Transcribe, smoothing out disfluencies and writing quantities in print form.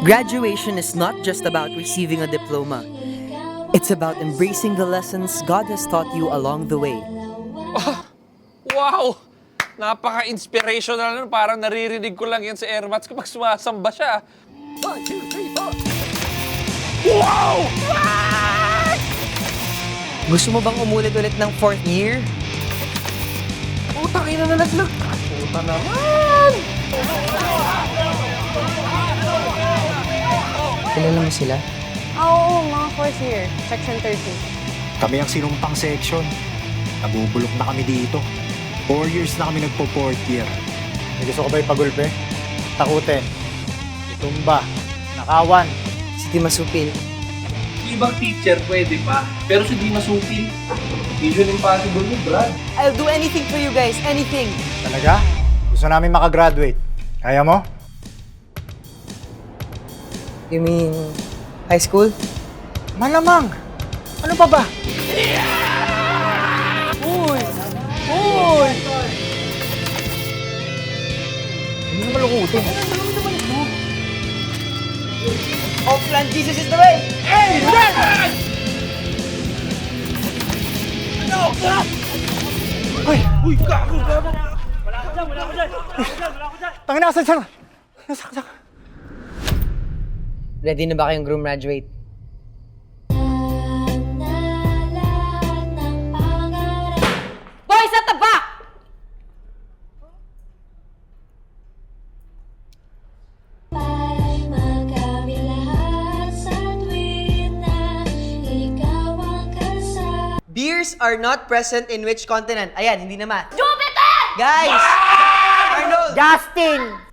Graduation is not just about receiving a diploma. It's about embracing the lessons God has taught you along the way. Wow! Napaka-inspirational nun. Parang naririnig ko lang yan sa airmats kapag sumasamba siya. 1, 2, 3, 4. Wow! Gusto mo bang umulit ulit ng 4th year? Putang ina na naglag. Puta naman! Kilala mo sila? Oo, mga 4th year, section 30. Kami ang sinumpang section. Nabubulok na kami dito. 4 years na kami nagpo-4th year. May gusto ko ba ipagulpe? Takutin. Itumba. Nakawan. Si Di Masupil. Ibang teacher pwede pa, pero si Di Masupil, mission impossible mo, Brad. I'll do anything for you guys, anything. Talaga? Gusto namin makagraduate. Kaya mo? You mean high school? Malamang! Ano pa ba? Uy! Uy! Hindi naman lukutin. Offline Jesus is the way! Uy, gago! Wala ko dyan! Tangina, saan? Nasaksak. Ready na ba kayong graduate? Boys at the back! Beers are not present in which continent? Ayan, hindi naman. Jupiter! Guys! Arnold! Justin!